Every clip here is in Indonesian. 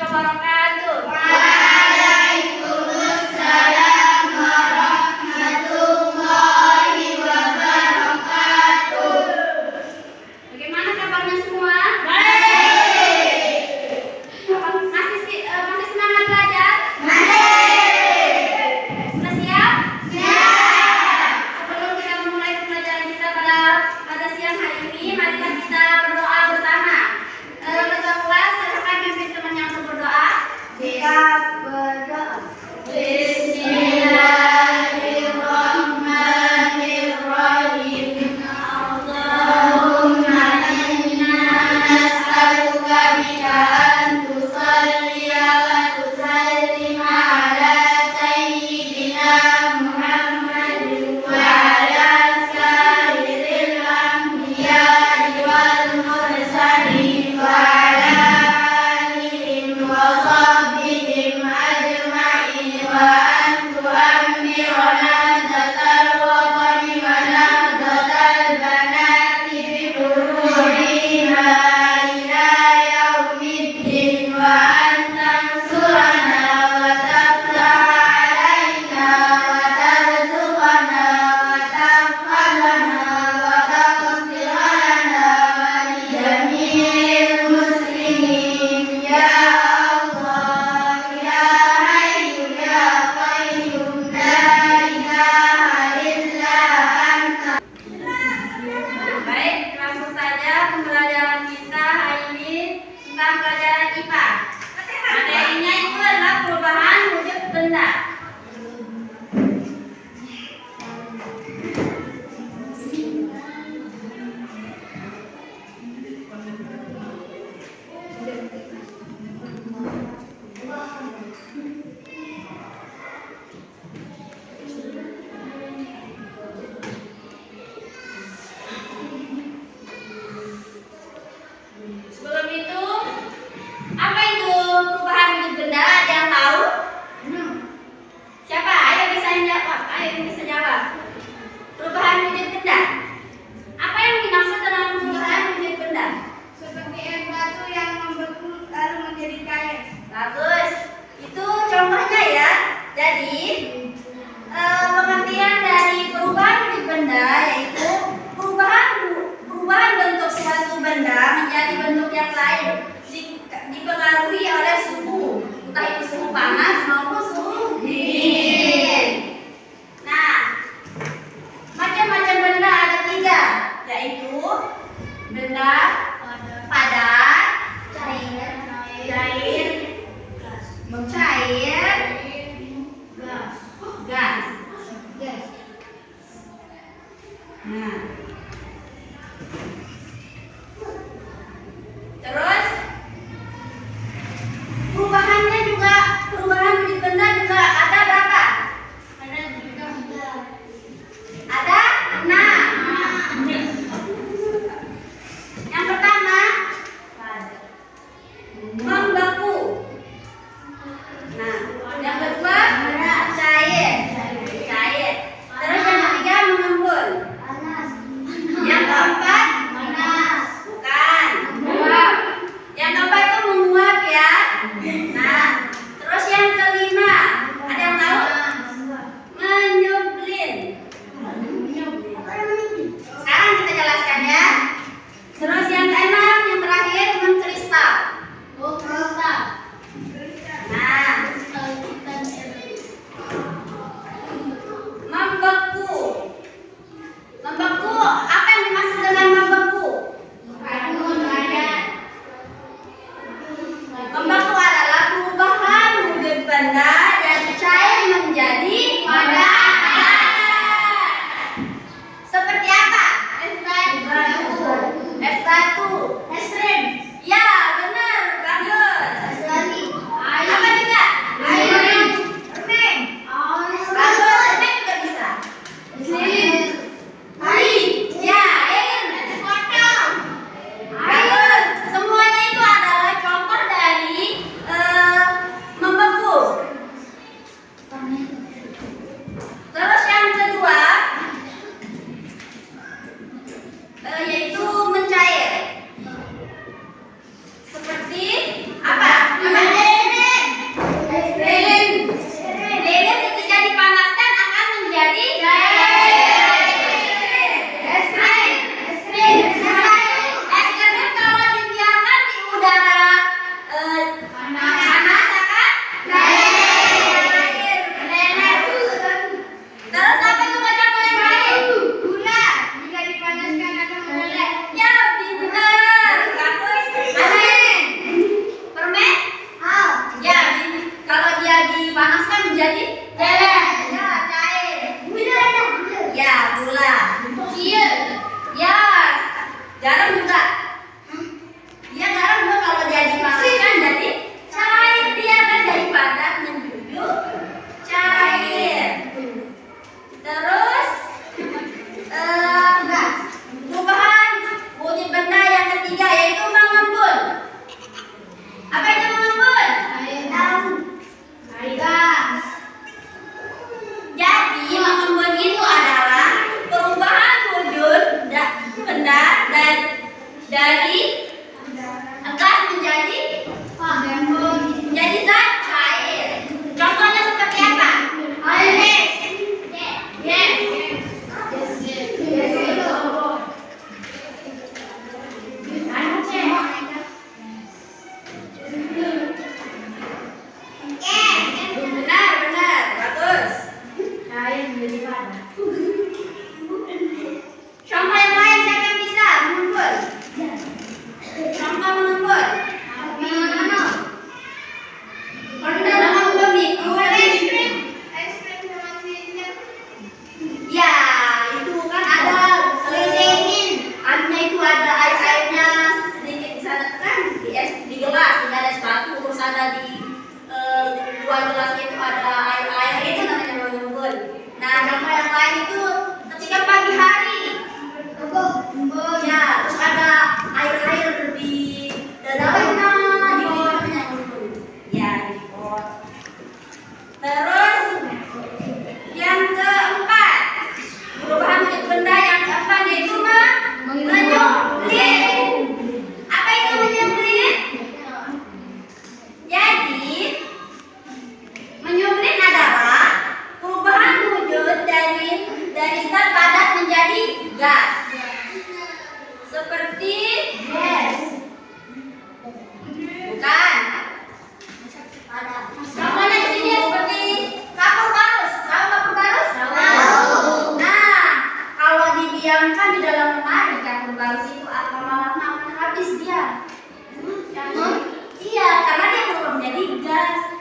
wabarakatuh. Waalaikumsalam warahmatullahi wabarakatuh. Bagaimana kabarnya semua? Baik. Masih semangat belajar? Baik. Sudah siap? Siap. Sebelum kita memulai pembelajaran kita pada siang hari ini, marilah kita berdoa bersama. Ketua kelas, silakan pimpin temannya untuk berdoa. Kita berdoa. Bismillahirrahmanirrahim. Allahumma inna nas'aluka bika an tusalliya wa tusallim ala sayyidina Muhammadin wa ala sayyidil anbiya'i wal mursalin wa ala alihim wa sahbihim ajma'in wa an tu'ammirana datal waqani wa nahdatal banati bi furu'ina ila yaumiddin wa an tansurana wa taftaha alaina wa tarzuqana wa tahfazana wa taghfir lana wa li jami'il muslimin ya Allah ya Hayyu ya Qayyum la ilaha illa anta. Baik, langsung saja pembelajaran kita hari ini tentang pelajaran IPA. Materinya itu adalah perubahan wujud benda. Sebelum itu, apa itu perubahan wujud benda? Ada yang tahu? Siapa? Ayo bisa jawab. Ayo bisa jawab. Perubahan wujud benda. Apa yang dimaksud dengan perubahan wujud benda? Seperti es batu yang membeku lalu menjadi cair. Bagus. Itu contohnya ya. Jadi pengertian dari perubahan wujud benda yaitu perubahan bentuk suatu benda menjadi bentuk yang lain dipengaruhi oleh suhu, entah itu suhu panas maupun suhu dingin. Nah, macam-macam benda ada 3, yaitu benda padat, cair, gas. Nah, terus perubahan wujud benda juga ada berapa? Ada 6. Yang pertama, membeku. Nah,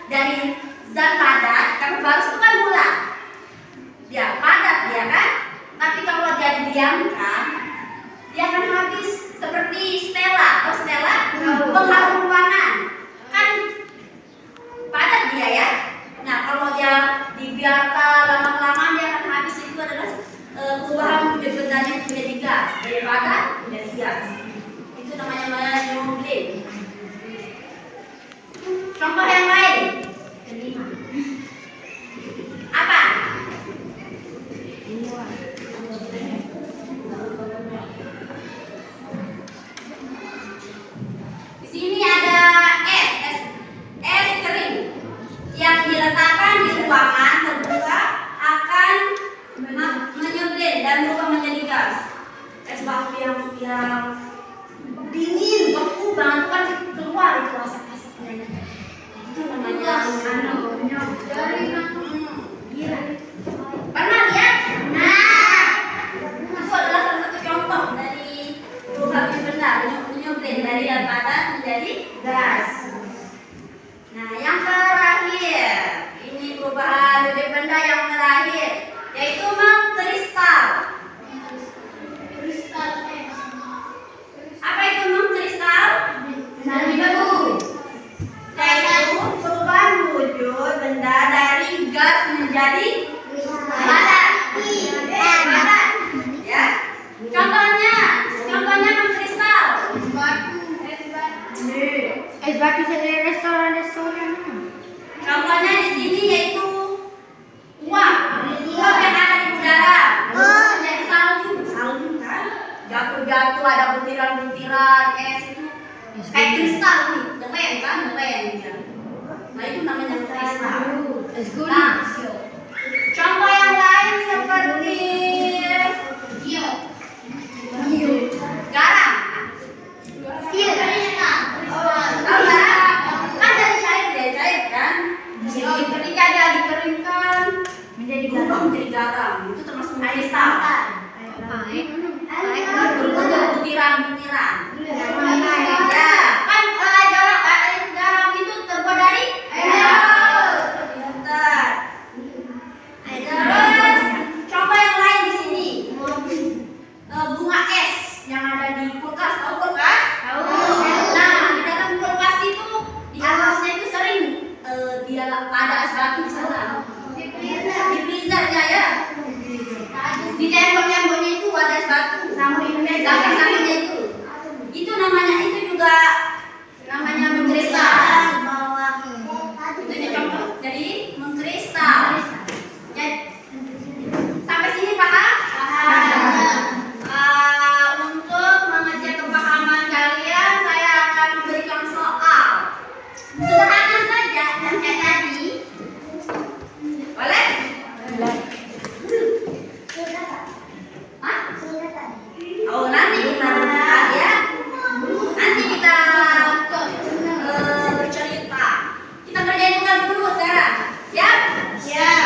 dari zat padat, karena barus itu kan bulat. Dia padat dia kan. Tapi kalau dia didiamkan, dia akan habis seperti Stella. Atau Stella pengharum ruangan. Kan padat dia ya. Nah, kalau dia dibiarkan lama-kelamaan dia akan habis. Itu adalah perubahan bendanya menjadi gas, dari padat menjadi gas. Itu namanya maniobrate. Contoh yang lain. Apa? Di sini ada es kering yang diletakkan di ruangan terbuka akan menyebrang dan berubah menjadi gas. Es batu yang dingin, beku banget kan keluar itu asap-asapnya. Itu namanya pernah lihat? Nah, itu adalah salah satu contoh dari perubahan benda menyebrang dari yang padat menjadi gas. Nah, yang terakhir, ini perubahan benda yang terakhir, yaitu mengkristal. Apa itu mengkristal? Yaitu perubahan wujud benda dari gas menjadi padat. Ya. Contohnya mengkristal. Es batu dari restoran. Contohnya di sini yaitu uap yang ada di udara. Menjadi salju kan? Jatuh ada butiran-butiran es itu kayak kristal nih, keren kan? Nah itu namanya kristal. Nah, contoh yang lain seperti garam. Tahu garam? Kan dari cair kan? Ketika dia dikeringkan berubah menjadi garam. Itu termasuk kristal. Berbentuk butiran-butiran. Ya, kan garam itu terbuat dari air. Bentar. Terus contoh yang lain di sini. Bunga es yang ada di kulkas. Tahu kulkas? Tahu. Nah, di dalam kulkas itu di atasnya itu sering dia ada es batu di sana. Di freezernya ya. Di tembok-temboknya itu ada es batu. Samping-sampingnya itu namanya juga namanya mengkristal. Itu contoh. Jadi mengkristal. Ya, sampai sini paham? Untuk mengecek kepahaman kalian, saya akan memberikan soal. Sederhana saja yang kayak tadi. Boleh? Oh, nanti kita lihat ya. Nanti kita bercerita. Kita kerjain tugas dulu sekarang. Siap? Siap.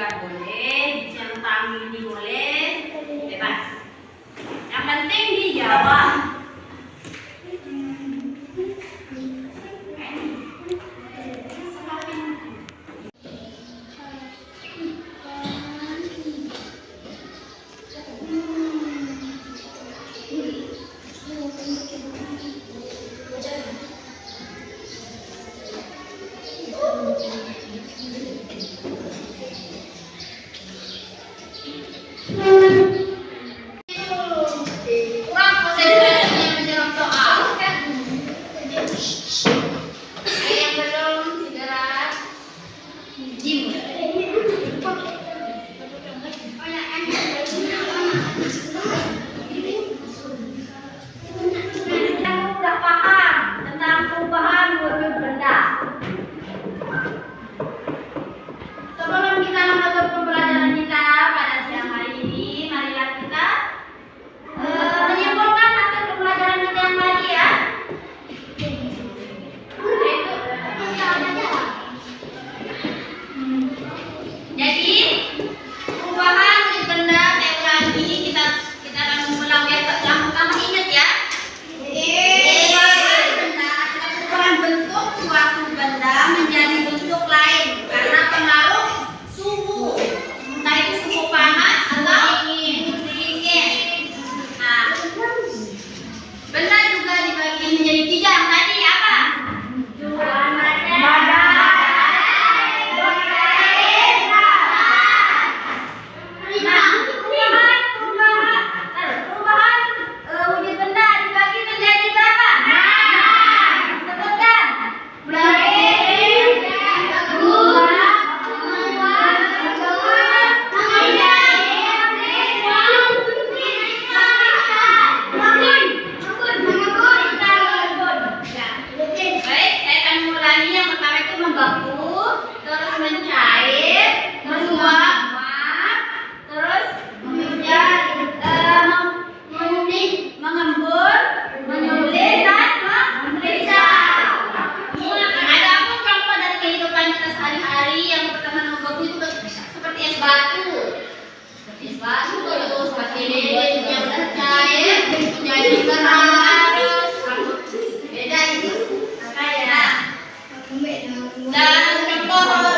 juga boleh, bisian tamu ini boleh, bebas. Yang penting dijawab. Kurang proses menjawab soal. Yang belum segera Kamu udah paham tentang perubahan wujud benda. Sebelum kita menutup pembelajaran kita pada siang hari ini, marilah kita menyimpulkan hasil pembelajaran kita yang tadi ya. Jadi perubahan wujud benda saya ulangi, kita akan mengulang biar yang pertama ingat ya. Perubahan bentuk suatu benda menjadi bentuk lain karena pengaruh suhu, entah itu suhu panas atau dingin. Nah, benda juga dibagi menjadi tiga. Yang tadi apa? Perubahan wujud benda dibagi menjadi berapa? Sebutkan. Baik, saya akan mengulangi. Yang pertama itu membeku, terus mencair, menguap, terus mengembur, menyulir, dan memeriksa. Ada pun contoh dari kehidupan kita sehari-hari. Yang pertama membeku itu seperti es batu. Terus seperti lilin yang sudah cair menjadi keras. Beda itu. Dan contoh